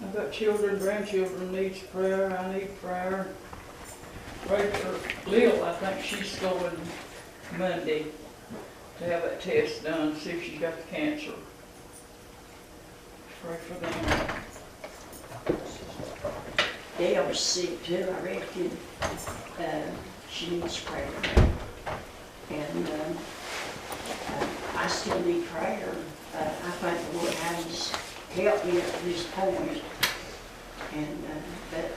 I've got children, grandchildren needs prayer, I need prayer. Pray for Lil, I think she's going Monday to have that test done, see if she's got the cancer. Pray for them. Dale's sick too, I reckon. She needs prayer. And I still need prayer. I think the Lord has helped me at this point. And but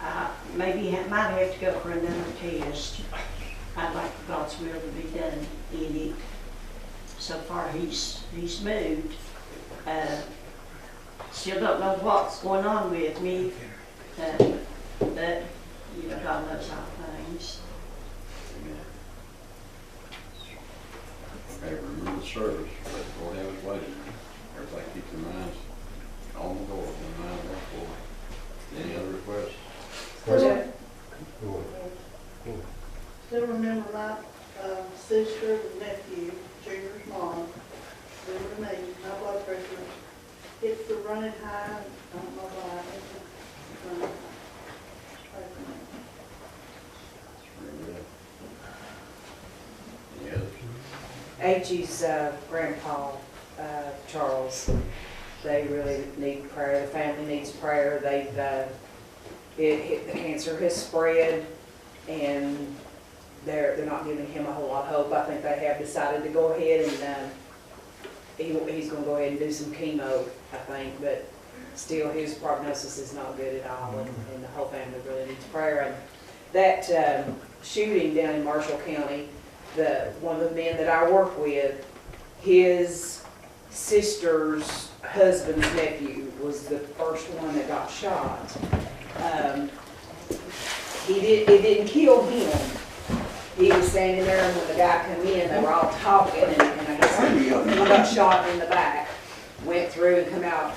I maybe might have to go for another test. I'd like for God's will to be done in it. So far he's moved. Still don't know what's going on with me, but you know, God knows all things. Okay, remember the service, let the Lord have his way. Everybody keep their minds on the Lord, their minds on the Lord. Any other requests? Still remember my sister and nephew, Junior's mom, remember me, my blood pressure. It's the running high, I don't know why. It's running high. Remember that. Any others? Agie's grandpa, Charles, they really need prayer. The family needs prayer. They've, the cancer has spread, and they're not giving him a whole lot of hope. I think they have decided to go ahead and he's going to go ahead and do some chemo, I think, but still his prognosis is not good at all, and the whole family really needs prayer. And that shooting down in Marshall County, one of the men that I work with, his sister's husband's nephew was the first one that got shot. It didn't kill him. He was standing there, and when the guy come in, they were all talking, and I guess he got shot in the back, went through and come out,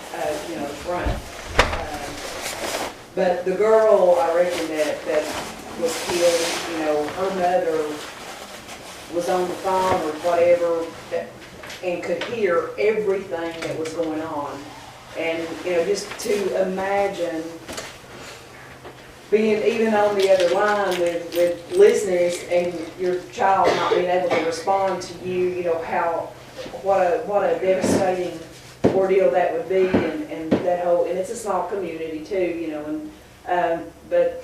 you know, the front. But the girl, I reckon that was killed, you know, her mother was on the phone or whatever, and could hear everything that was going on. And, you know, just to imagine being even on the other line with listeners and your child not being able to respond to you, you know, what a devastating ordeal that would be, and that whole, and it's a small community too, you know, and but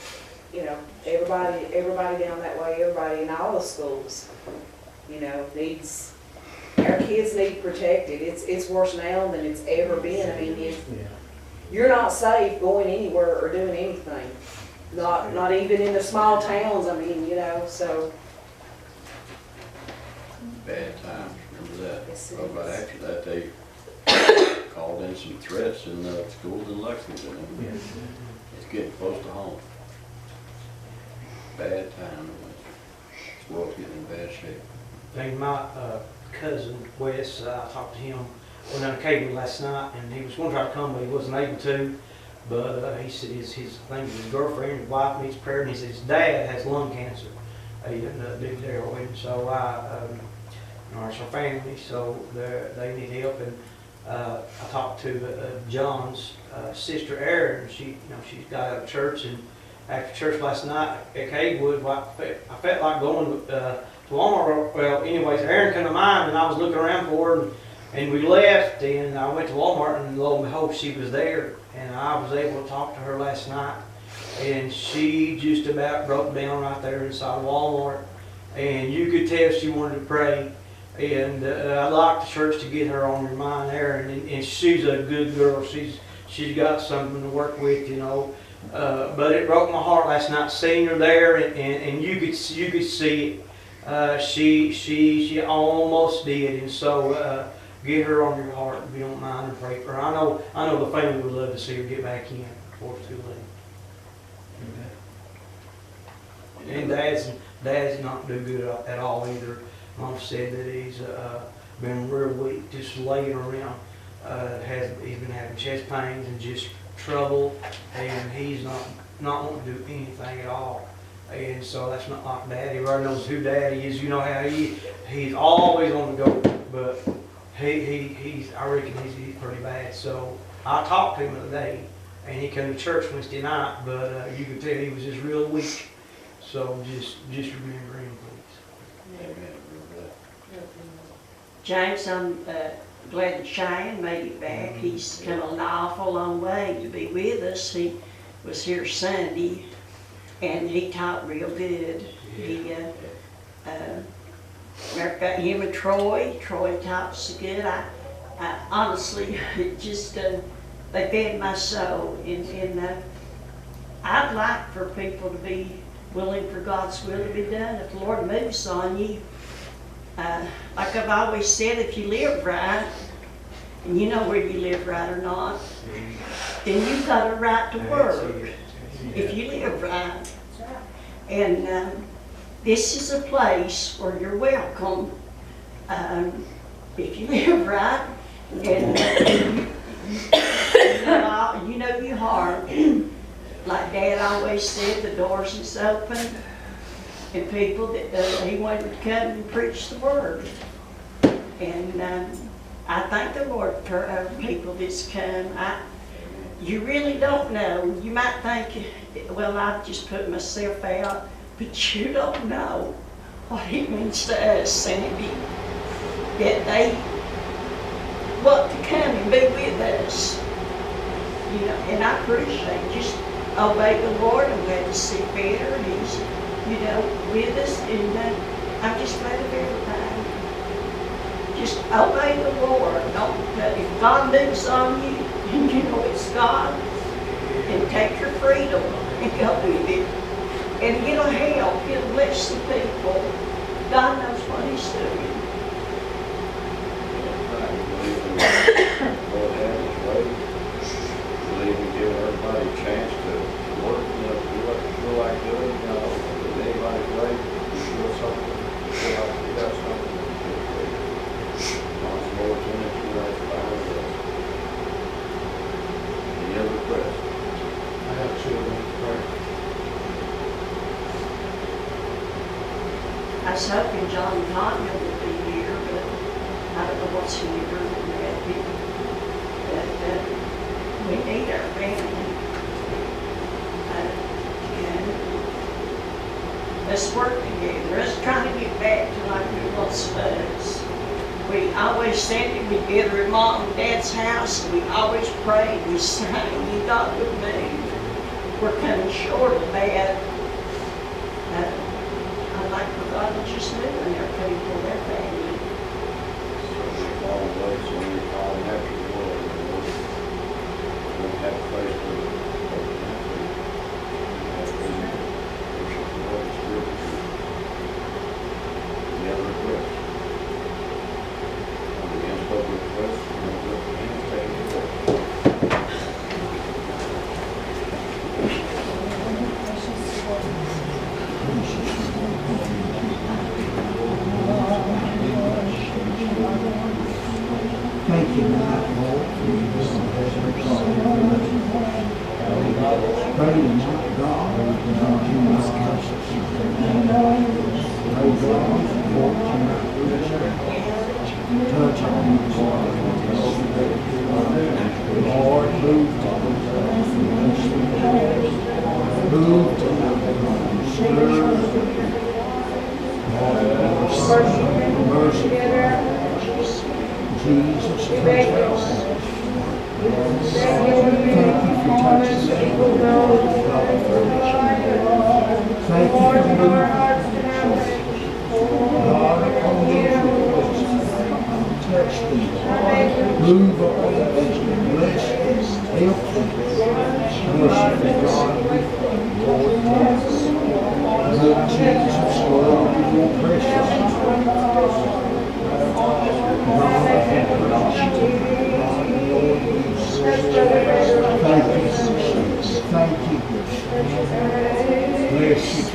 you know, everybody down that way, everybody in all the schools, you know, needs, our kids need protected. It's worse now than it's ever been. I mean, you're not safe going anywhere or doing anything. Not even in the small towns, I mean, you know, so. Bad times, remember that. Yes, it Well, but is. after that, they called in some threats in the schools in Lexington. And it's getting close to home. Bad time. This world's getting in bad shape. Hey, my cousin Wes, I talked to him on a cable last night, and he was going to try to come, but he wasn't able to. But he said his girlfriend, his wife needs prayer, and he said his dad has lung cancer. He didn't do there with him, so our family, so they need help. And I talked to John's sister Erin. She's got out of church, and after church last night at Cadewood, I felt like going to Walmart. Well, anyways, Erin came to mind, and I was looking around for her, and we left, and I went to Walmart, and lo and behold, she was there. And I was able to talk to her last night, and she just about broke down right there inside Walmart. And you could tell she wanted to pray. And I'd like the church to get her on your mind there. And she's a good girl. She's got something to work with, you know. But it broke my heart last night seeing her there, and you could see it. She almost did, and so. Get her on your heart if you don't mind, and pray for her. I know the family would love to see her get back in before it's too late. And Dad's not do good at all either. Mom said that he's been real weak, just laying around. He's been having chest pains and just trouble, and he's not wanting to do anything at all. And so that's not like Daddy. Everybody knows who Daddy is. You know how he's always on the go, but I reckon he's pretty bad. So I talked to him the other day, and he came to church Wednesday night, but you could tell he was just real weak. So just remember him, please. Amen, real good. James, I'm glad that Cheyenne made it back. He's come an awful long way to be with us. He was here Sunday, and he taught real good. He, matter of fact, him and Troy taught so good. I honestly, it just, they fed my soul. And I'd like for people to be willing for God's will to be done. If the Lord moves on you, like I've always said, if you live right, and you know where you live right or not, then you've got a right to work if you live right. And this is a place where you're welcome if you live right, and you know your heart. Like Dad always said, the doors is open, and people that he wanted to come and preach the word. And I thank the Lord for people that's come. You really don't know. You might think, well, I've just put myself out, but you don't know what it means to us, Sandy, that they want to come and be with us. You know, and I appreciate just obey the Lord. I'm glad to see Peter. He's, you know, with us, and I'm just glad of everything. Just obey the Lord. Don't, if God moves on you, and you know it's God, and take your freedom and go with it. And it'll help. It'll bless the people. God knows what He's doing. Lord have His way. Believe in giving everybody a chance to work, you know, do what you feel like doing, you know, in anybody's way. You feel something, you feel like you got something, feel free. As long as the Lord's in it, you know, it's fine with us. Any other requests? I have children to pray. I was hoping John Cotton would be here, but I don't know what's in your room that people. But we need our family. And let's work together. Let's try to get back to like we once was. We always sat together at Mom and Dad's house, and we always prayed. We sang, "You God would move." We're coming short of that. I'd like for God to just move in their people, their family. So we fall away, so when we call them after the Lord, we don't have a place to open that to. We have to worship the Lord in spirit and truth. Any other requests? Against public requests, we're going to look at hands, taking the vote. Thank you, Lord, for this pray not God, not Jesus Christ. Pray God, touch on the Lord, move to move to mercy. Jesus Christ. Thank you for touching me. Thank you for moving. God, touch them. Move on. Bless them. Help them. Merciful God, Lord, Lord Jesus, Lord, your precious Thank you. Bless you.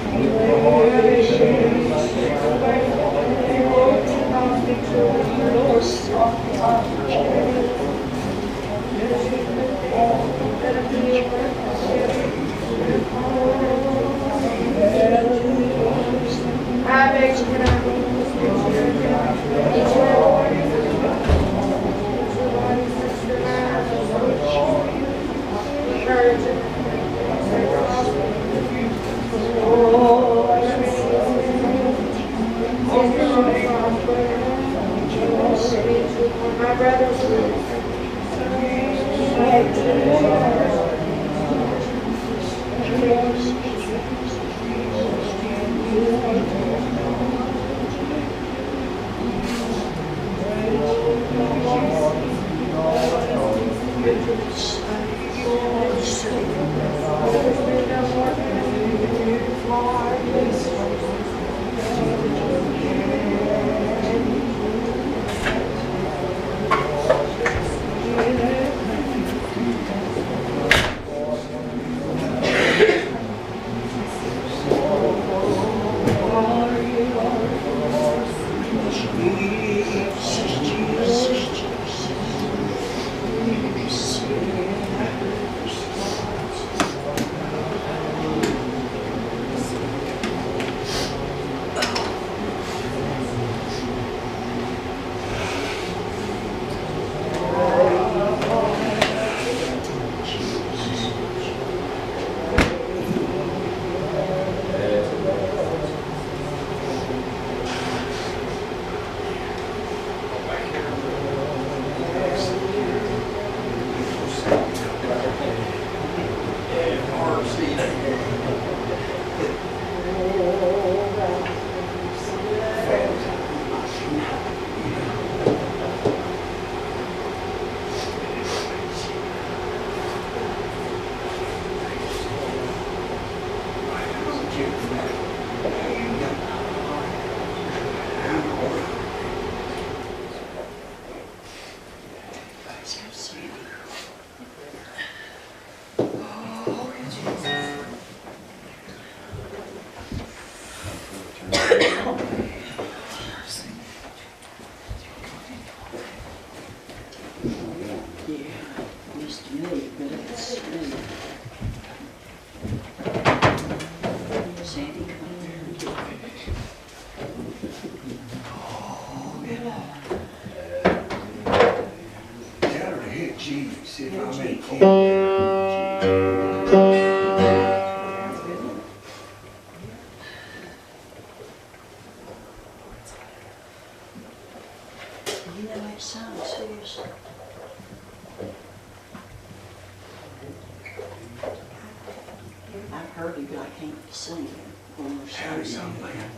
I've heard him, but I can't sing him. Howdy, young man.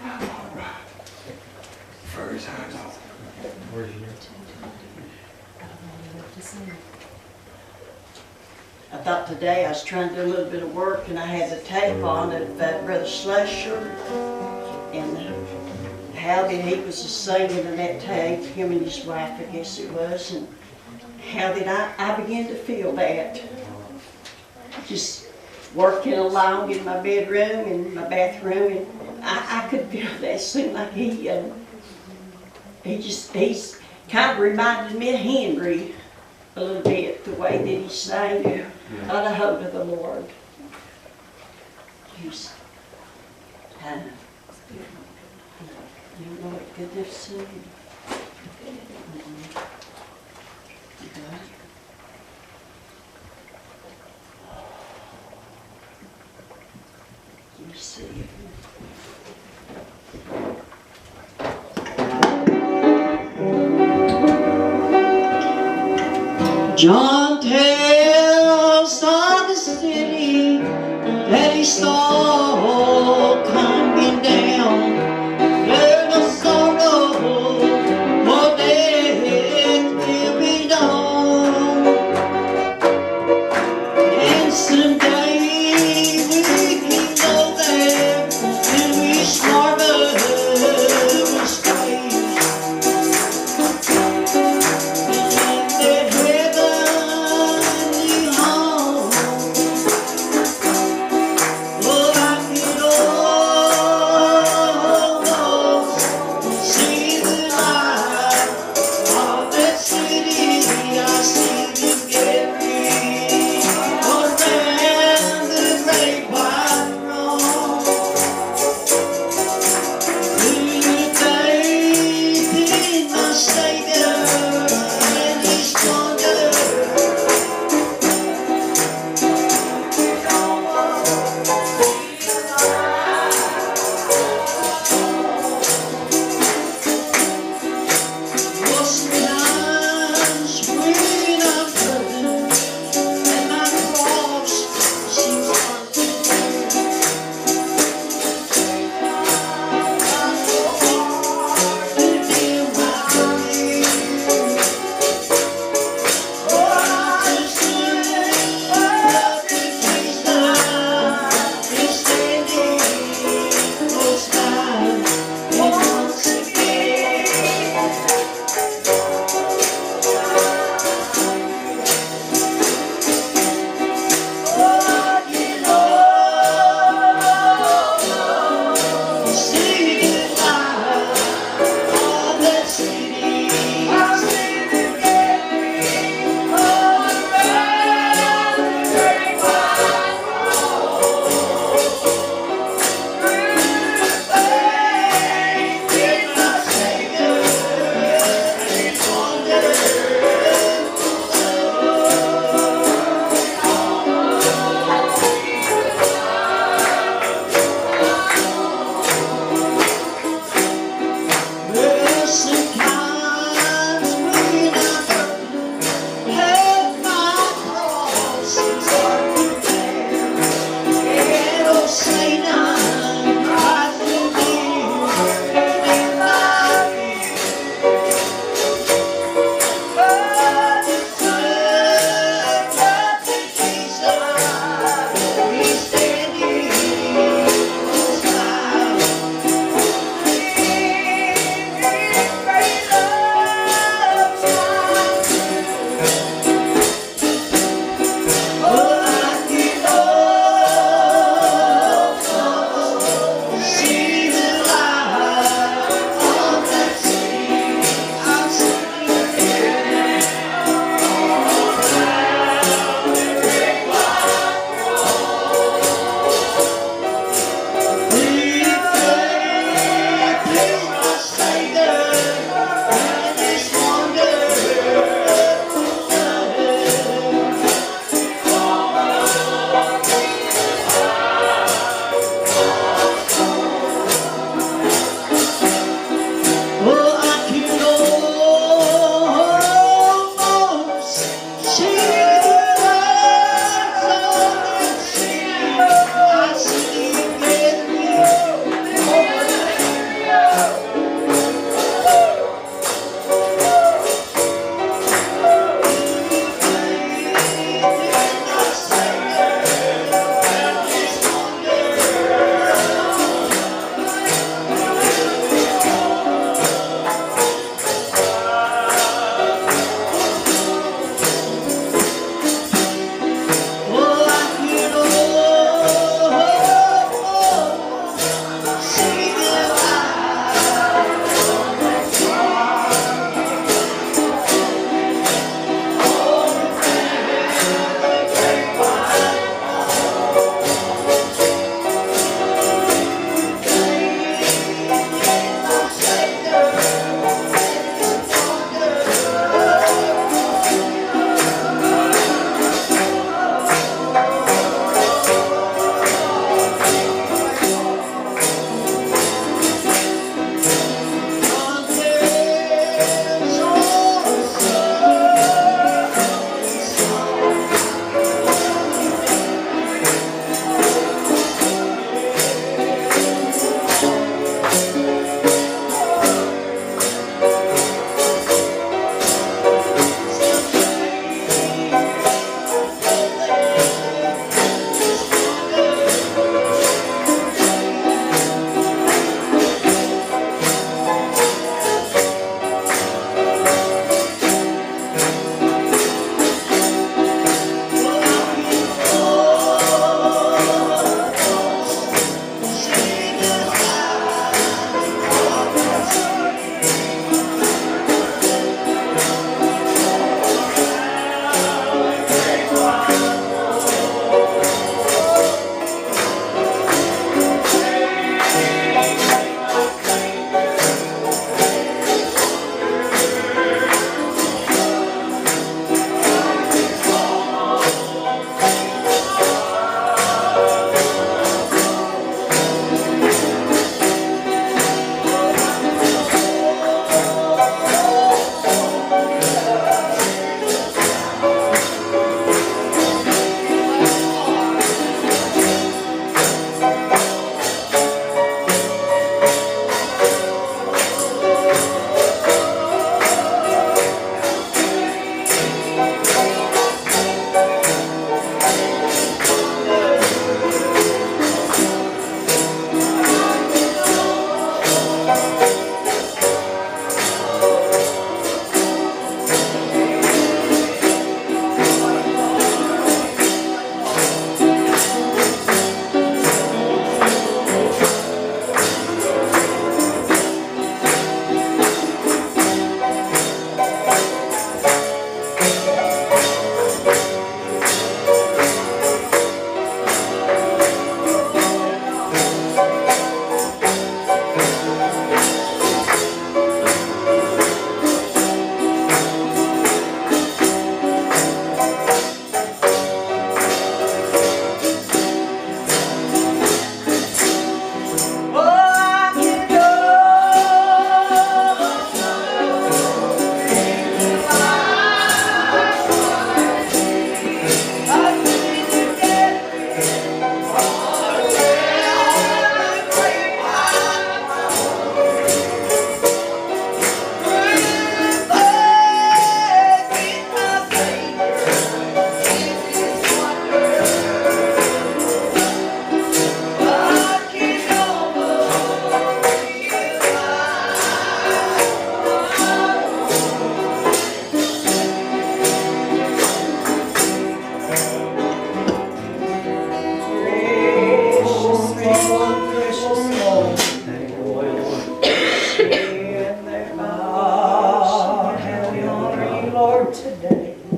All right. First time off. Where's your? I thought today I was trying to do a little bit of work and I had the tape on of Brother Slusher. And how he was singing in that tape, him and his wife, I guess it was. And how did I began to feel that. Just working along in my bedroom and my bathroom, and I could feel that. Seemed like he's kind of reminded me of Henry a little bit, the way that he sang on a hold of the Lord. He's you know what goodness singing. You see it. John tells of the city that he saw coming down. There's no sorrow, more death will be done. And someday we can go there and wish marvelous days. And that heavenly home, oh, I can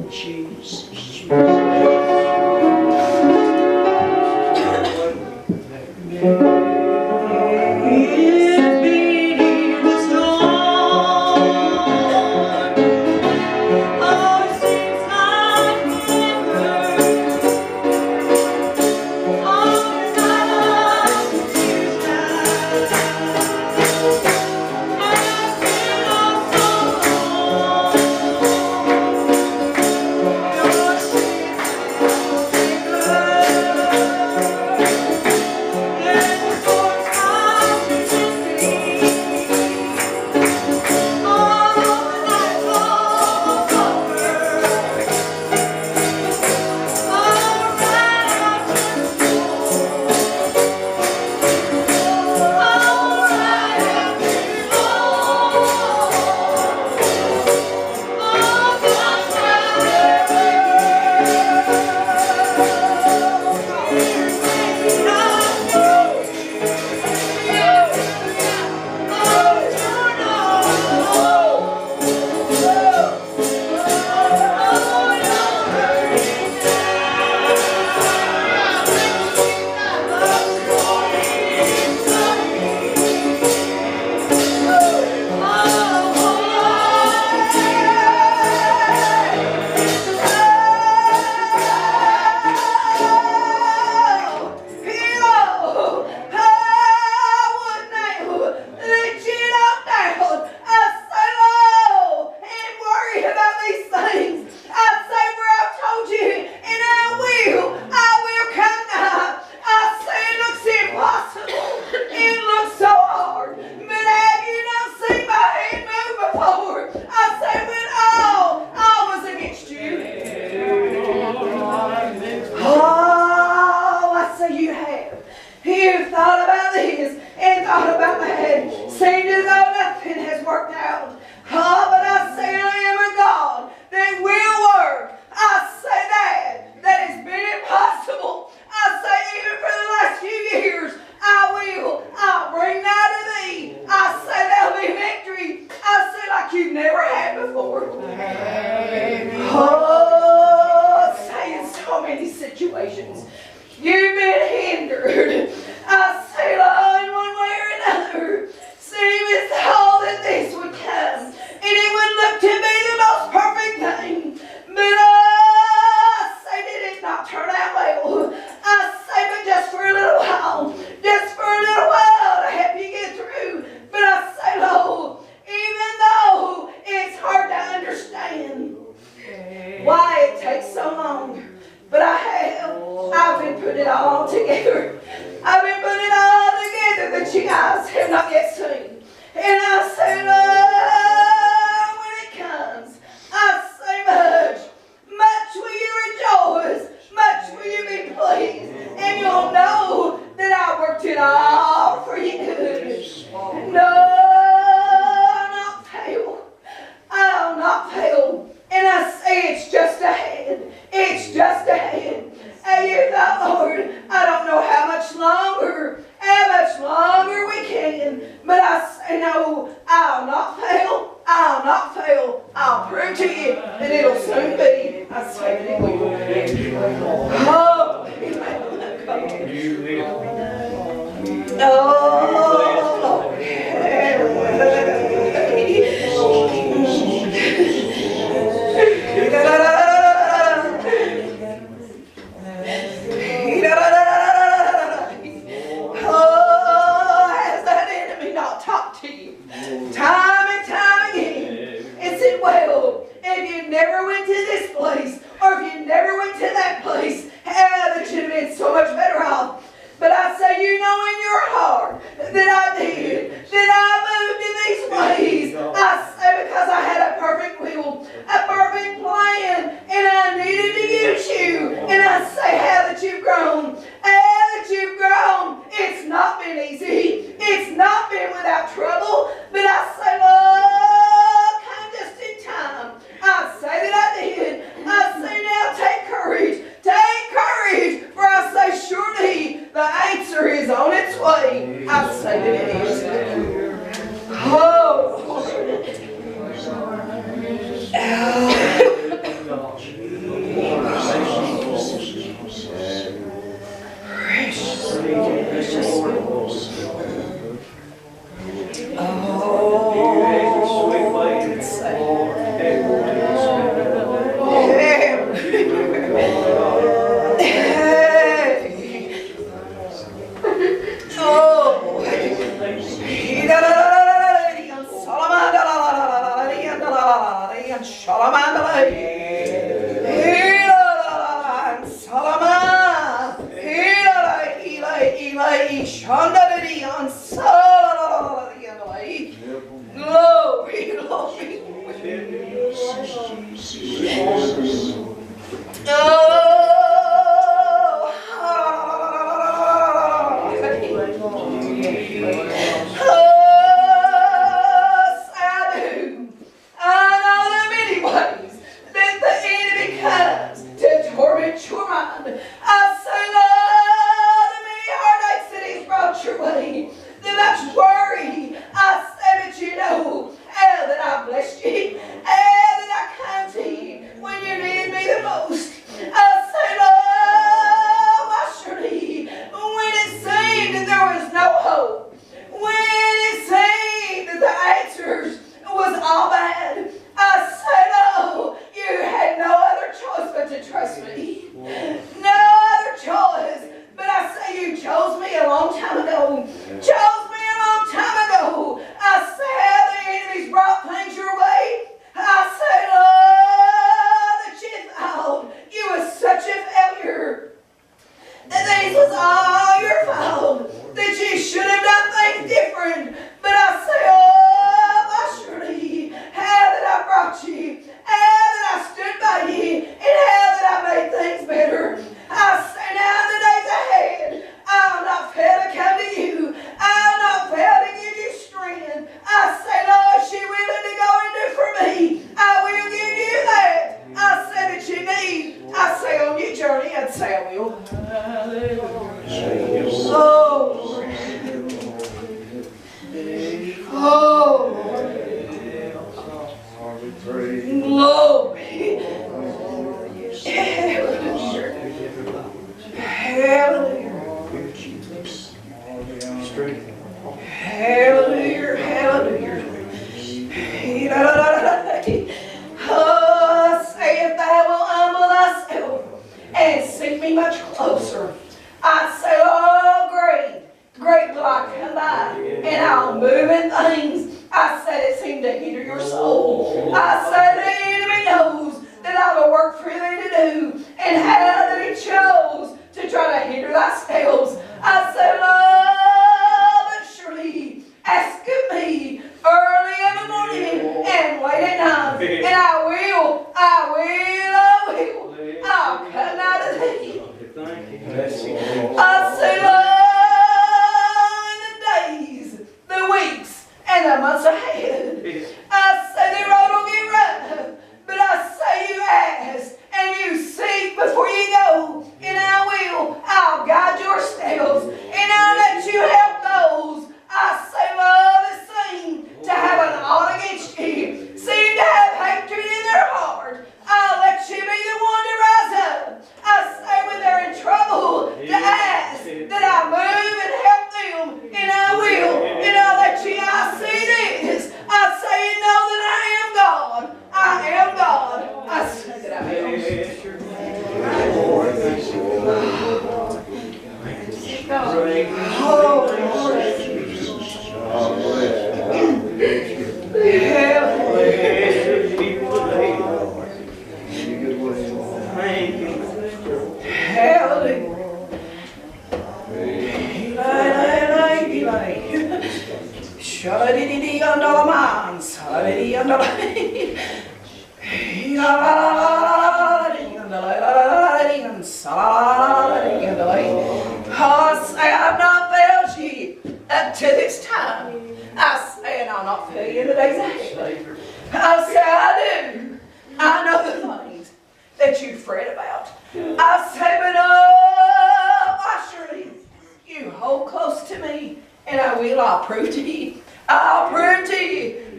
and choose.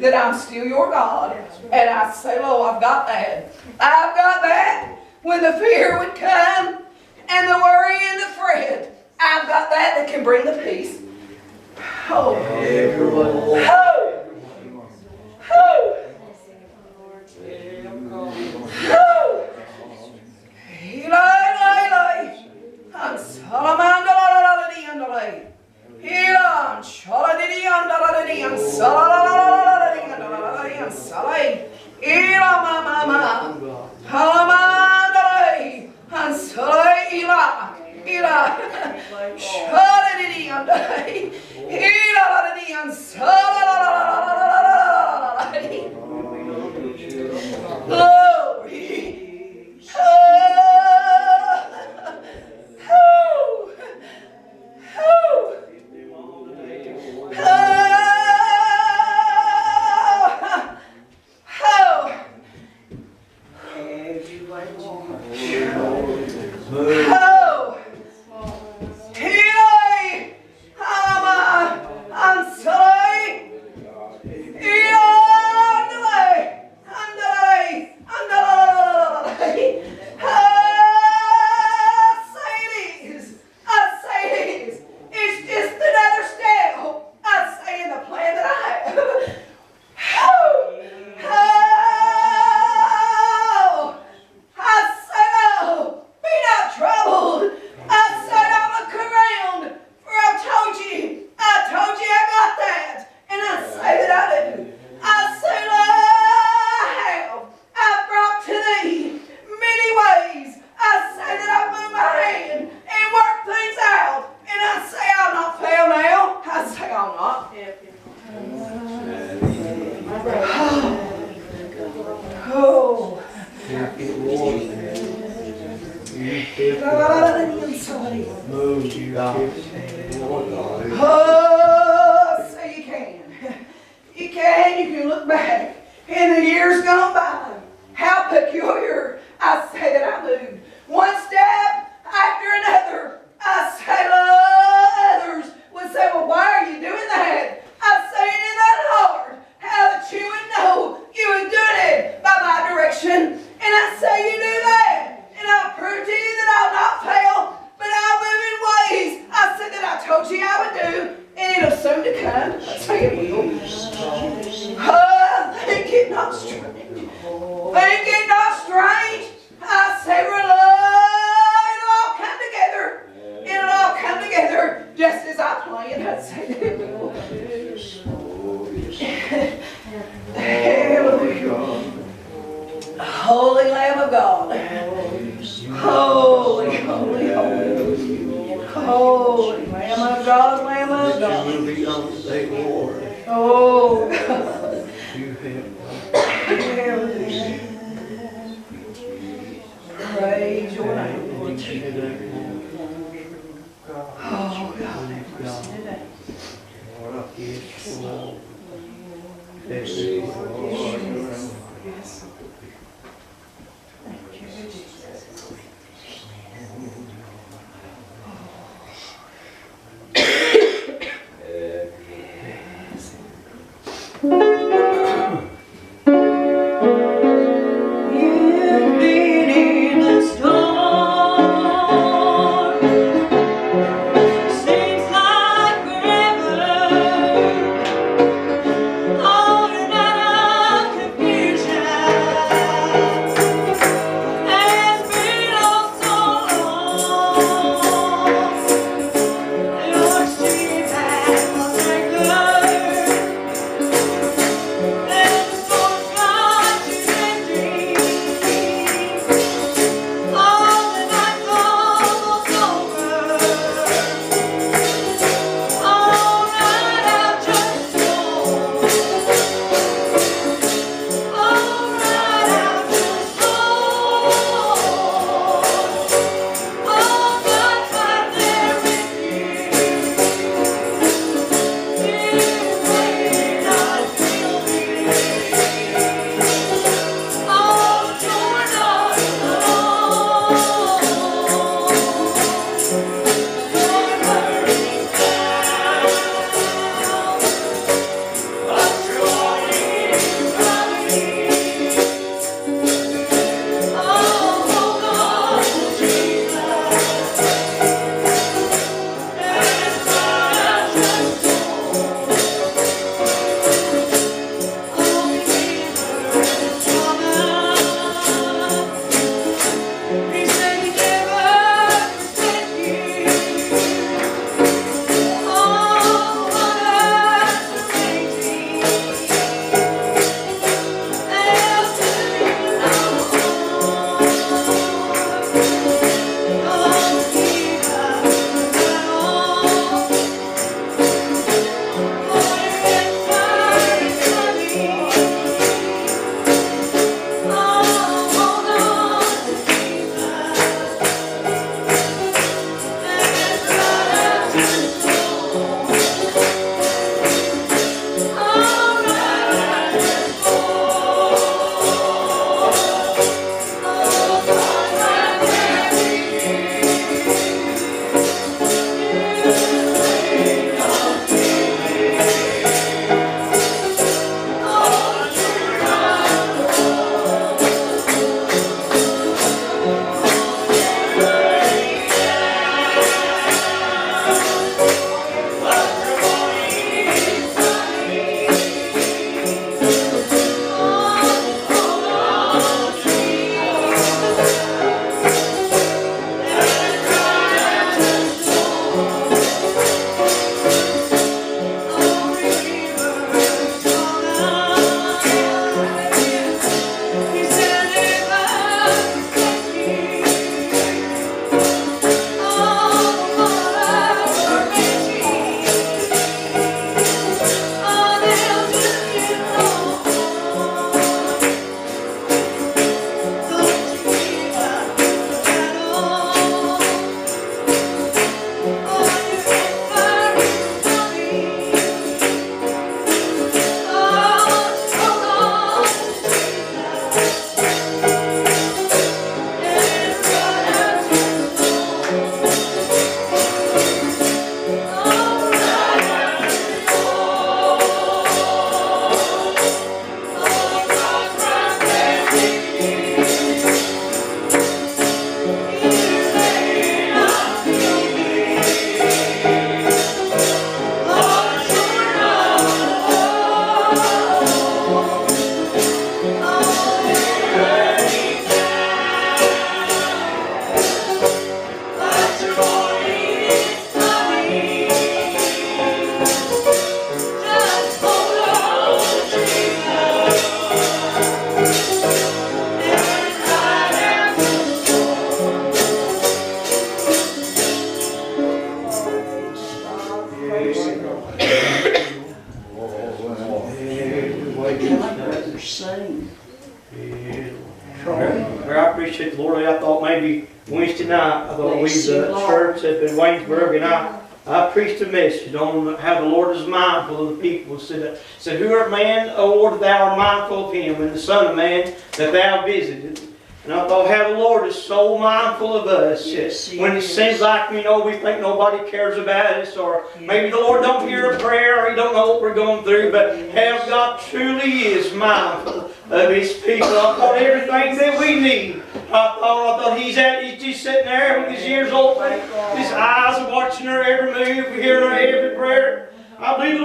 that I'm still your God. And I say, Lord, I've got that. I've got that. when the fear would come and the worry and the fret. I've got that can bring the peace. Oh, oh, oh, oh. I'm Solomon, Elon, Sholadidi, and Solomon, and Solay, Elon, Mama, Halaman, and Solay, Ela, Sholadidi, and Elon, and Solomon. Glory. Oh, so you can. You can look back in the years gone by. How peculiar. I say that I moved one step after another. I say, others would say, well, why are you doing that? I say it in that heart. How that you would know you were doing it by my direction. And I say you do that. And I'll prove to you that I'll not fail, but I'll move in ways I said that I told you I would do. And it'll soon to come. I say it will. Oh, think it not strange. Think it not strange. I say rely, it'll all come together. It'll all come together just as I planned. I say it will. Hallelujah. Holy Lamb of God. Holy, holy, holy. Holy Lamb of God, Lamb of God. Oh, God. Hallelujah. Praise your name, Lord Jesus. Oh, God, have mercy today. Yes. Thank you, Jesus. You've been in the storm. Seems like forever. All that I've I thought maybe Wednesday night, I thought we, Bless you, the Lord. church up in Waynesburg, and I preached a message on how the Lord is mindful of the people. Said, who art man, O Lord, that thou art mindful of him, and the Son of Man that thou visited. And I thought how the Lord is so mindful of us. Yes, He When it is. seems like, we think nobody cares about us, or maybe the Lord don't hear a prayer, or He don't know what we're going through, but how God truly is mindful of His people. I thought everything that we need. I thought He's just sitting there with His ears open, His eyes are watching her every move, hearing her every prayer. I believe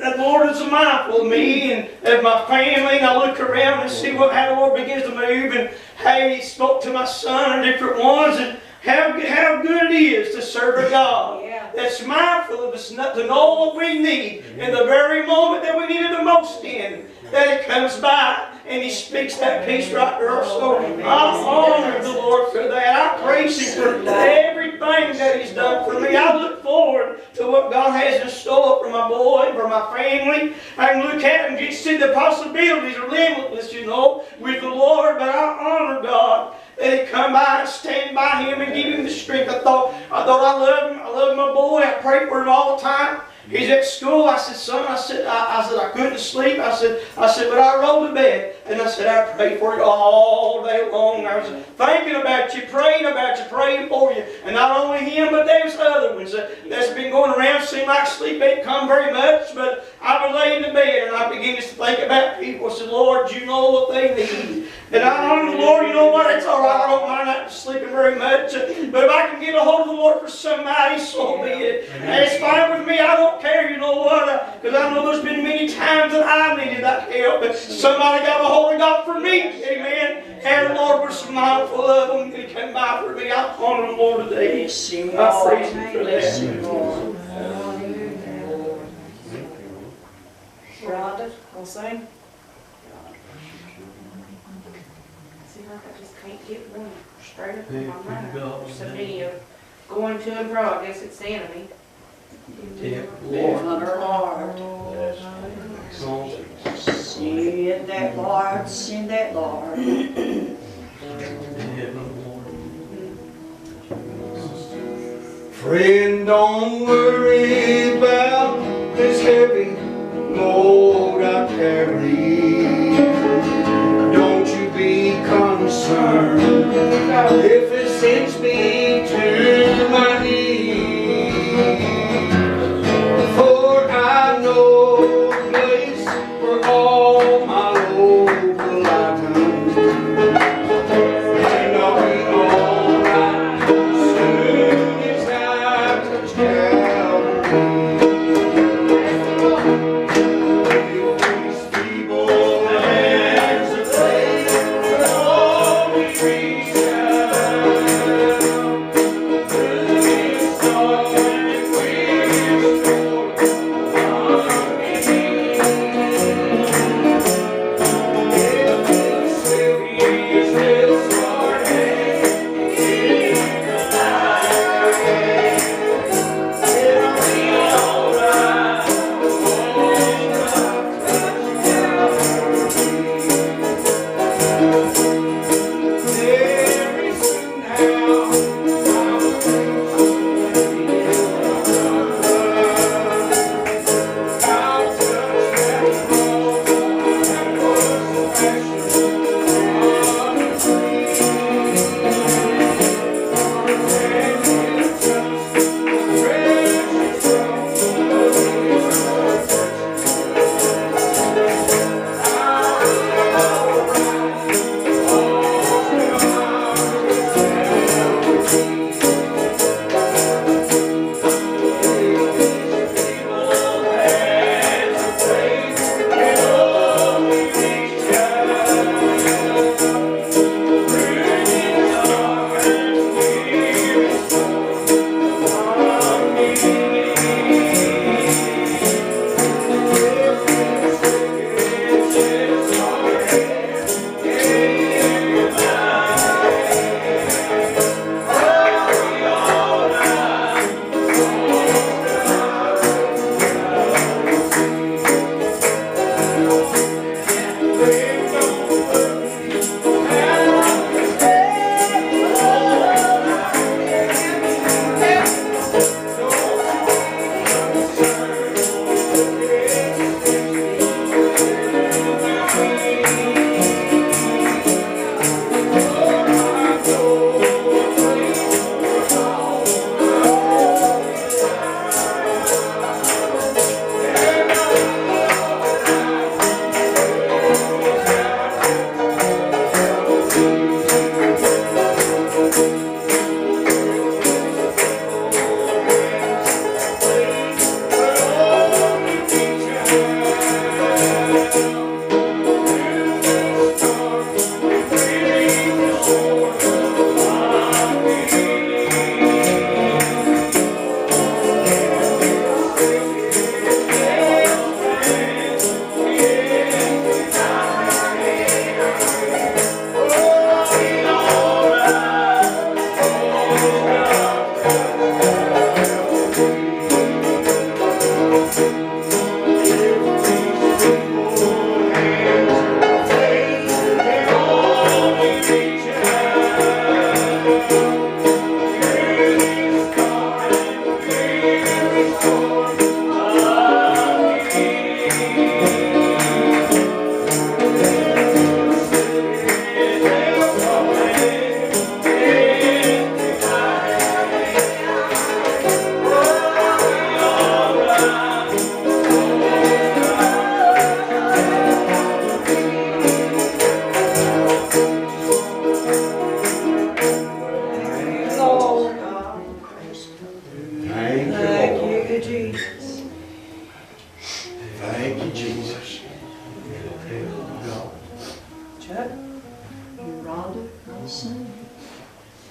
that the Lord is mindful of me and of my family, and I look around and see how the Lord begins to move, and how He spoke to my son and different ones, and how good it is to serve a God that's mindful of us, to know what we need in the very moment that we need it the most in, that it comes by and He speaks that peace right there. So I honor the Lord for that. I praise Him for everything that He's done for me. I look forward to what God has in store for my boy, for my family. I can look at and just see the possibilities are limitless, with the Lord. But I honor God that He come by and stand by Him and give Him the strength. I thought I love Him. I love my boy. I pray for him all the time. He's at school. I said, son, I couldn't sleep. I said, but I rolled to bed. And I said, I prayed for you all day long. I was thinking about you, praying for you. And not only him, but there's other ones that's been going around. Seemed like sleep ain't come very much, but I was laying in bed and I began to think about people. I said, Lord, you know what they need. And I honor the Lord. You know what? It's all right. I don't mind not sleeping very much. But if I can get a hold of the Lord for somebody, so be it. And it's fine with me. I don't care, you know what? Because I know there's been many times that I needed that help. But somebody got a hold of God for me. Amen. And the Lord was mindful of them. He came by for me. I honor the Lord today. Bless Him, I Lord. praise Him for Bless that. Him, Lord. Rhonda, I'll sing. Seems like I just can't get one straight up in my mind. There's so many of going to and fro. I guess it's the enemy. Lord, our Lord. Send that Lord, send that Lord. Friend, don't worry about this heavy load I carry. Don't you be concerned if it sends me to my knees. For I know a place where all my load will lie down. And I'll be alright soon as I touch Calvary. If these feeble hands are laid, all we reach out.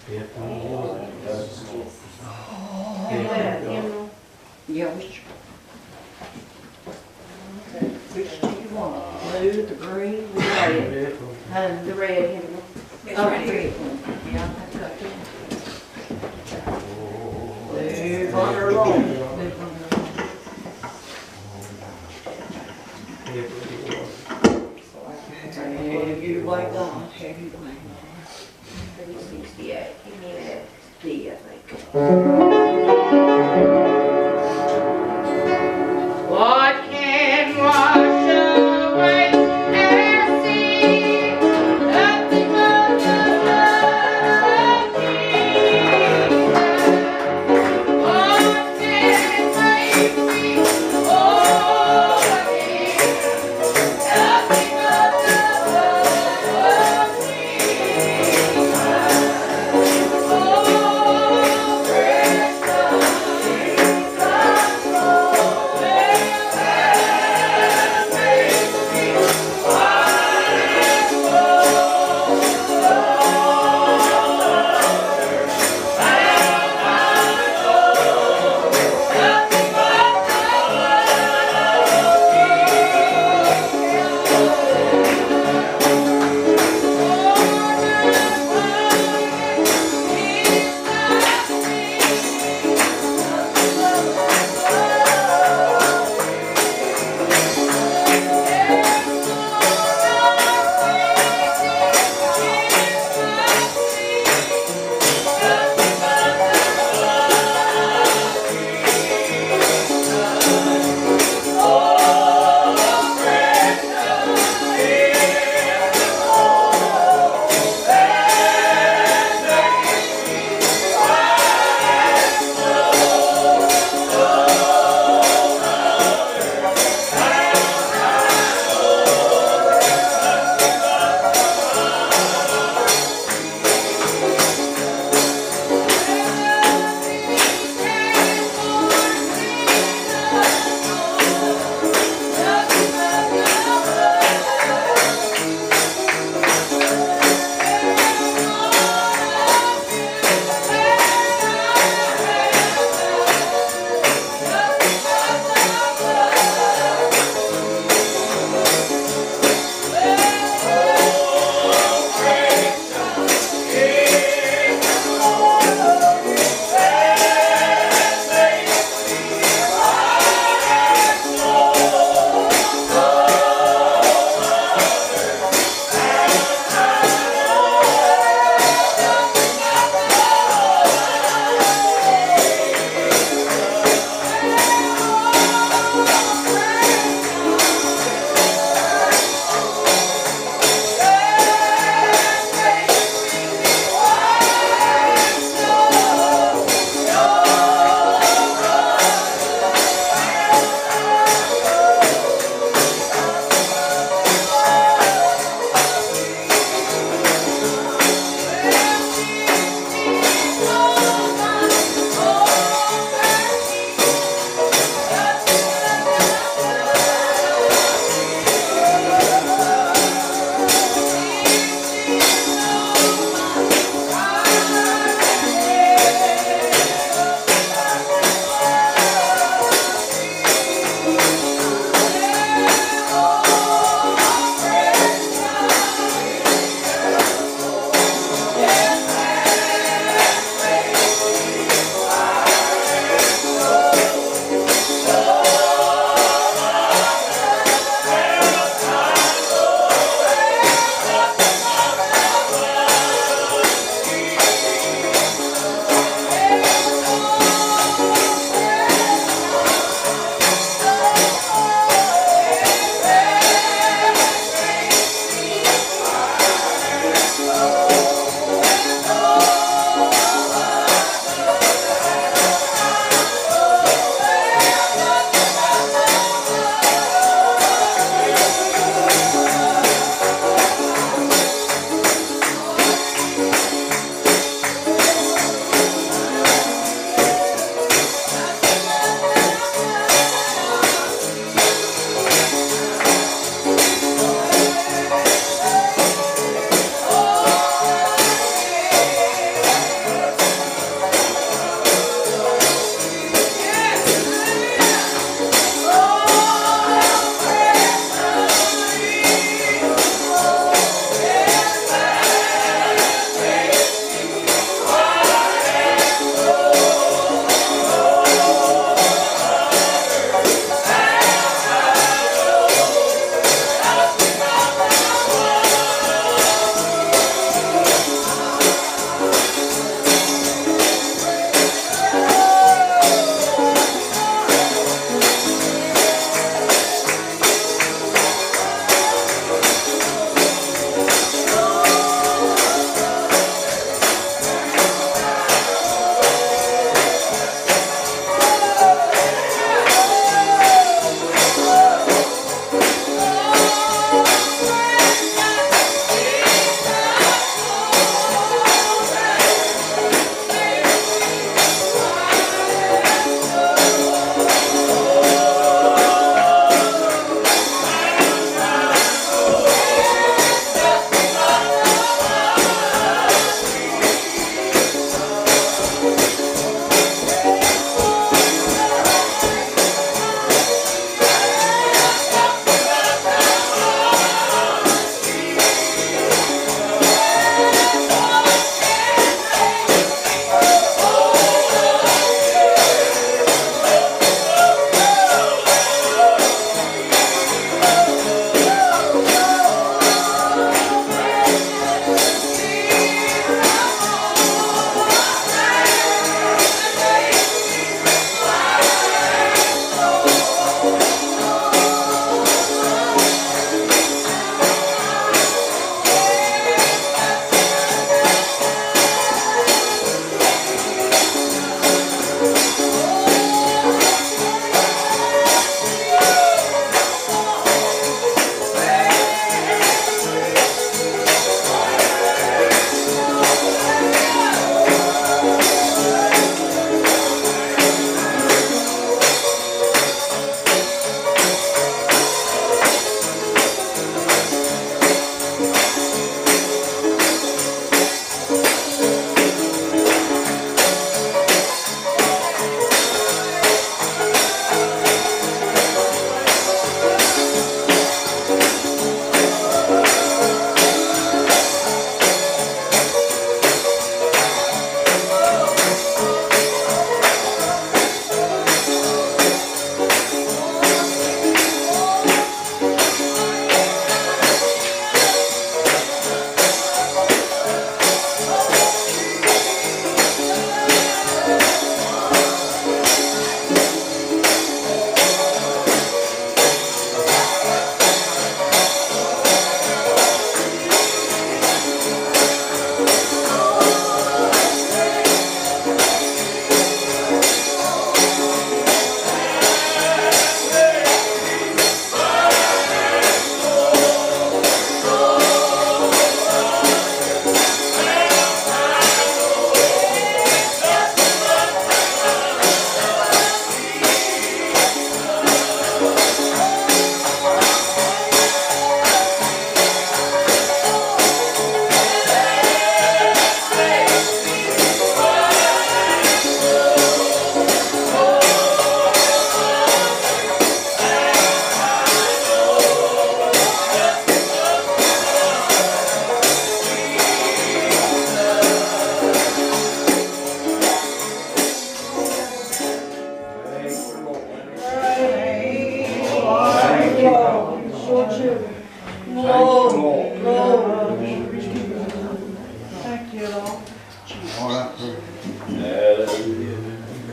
Hymnal. Yeah, which do you want? Blue, the green, the red? The red hymnal. Oh, the red one. Yeah, I've got that. Move on along. Move on along. Have you like God? Have you like God? 368. Give me that D, I think. What can wash away our sin? Nothing but the blood of Jesus. What can make me whole again? Nothing but the blood of Jesus. Oh, precious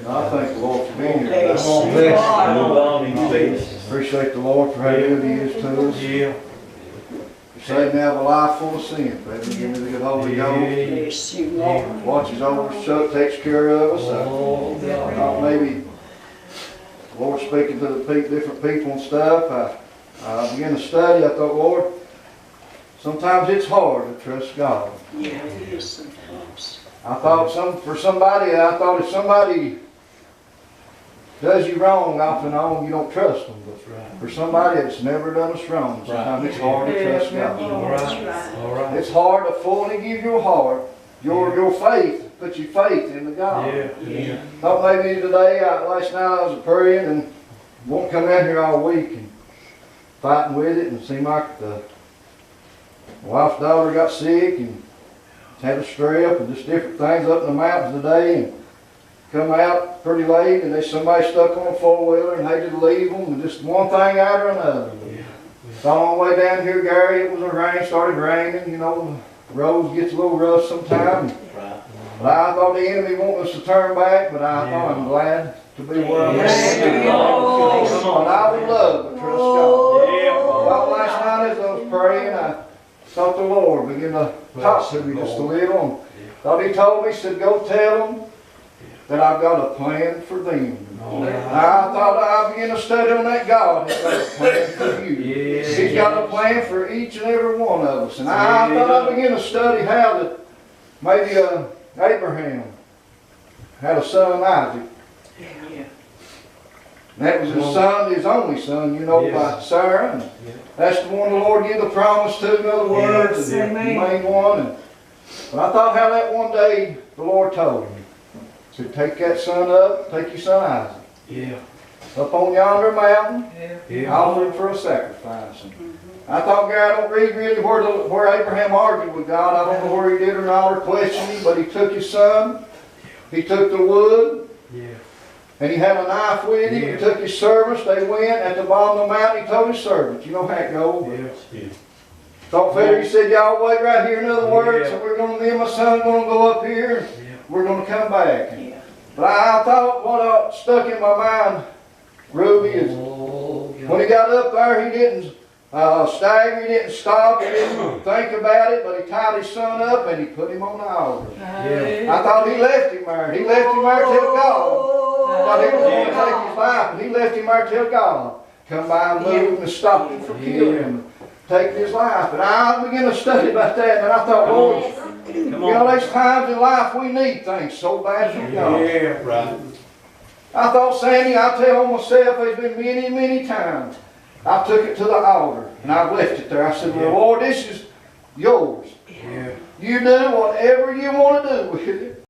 I thank the Lord for being here. Bless tonight. you. Bless God. Appreciate the Lord for how good He is to us. Yeah. Saved me out of a life full of sin, baby. Give me the good Holy Ghost. Bless you, Lord. Watches over us, Chuck takes care of us. Oh, Maybe the Lord speaking to the different people and stuff. I began to study. I thought, Lord, sometimes it's hard to trust God. Yeah, it is sometimes. I thought if somebody does you wrong off and on, you don't trust them. But for somebody that's never done us wrong, sometimes it's hard to trust God. That's right. All right. It's hard to fully give your heart, your faith, put your faith into God. Yeah. Thought maybe today, last night I was praying and won't come out here all week and fighting with it, and it seemed like the wife's daughter got sick and had a strep and just different things up in the mountains today, and come out pretty late and there's somebody stuck on a four-wheeler and hated to leave them, and just one thing after another. Thought on the way down here, Gary, it was a rain, started raining, you know, the roads gets a little rough sometimes. But I thought the enemy wanted us to turn back, but I thought I'm glad to be where I'm at. And I would love to trust God. Well, last night as I was praying, I thought the Lord began to talk to me just a little. Thought He told me, He said, go tell them that I've got a plan for them. I thought I began to study on that God has got a plan for you. He's got a plan for each and every one of us. And I thought I began to study how that maybe Abraham had a son, Isaac. And that was his son, his only son, you know, by Sarah. And that's the one the Lord gave the promise to, in other words, and the main one. But I thought how that one day the Lord told me. He said, take that son up, take your son Isaac. Yeah. Up on yonder mountain, Yeah. offer him for a sacrifice. And I thought, God, I don't read really where Abraham argued with God. I don't know where he did or not, or questioned him, but he took his son, he took the wood, and he had a knife with him. He took his servants, they went at the bottom of the mountain, he told his servants, you know how it goes. Thought Feder, he said, y'all wait right here, in other words, and me and my son are going to go up here, and we're going to come back. But I thought what stuck in my mind, Ruby, is when he got up there, he didn't stagger, he didn't stop, he didn't think about it, but he tied his son up and he put him on the altar. I thought he left him there. He left him there till God. I thought he was going to take his life, and he left him there till God come by and moved and stopped him from killing him, taking his life. And I began to study about that, and I thought, Lord, you know, there's times in life we need things so bad from God. I thought, Sandy, I tell myself, there's been many, many times I took it to the altar and I left it there. I said, well, Lord, this is yours. You do whatever you want to do with it.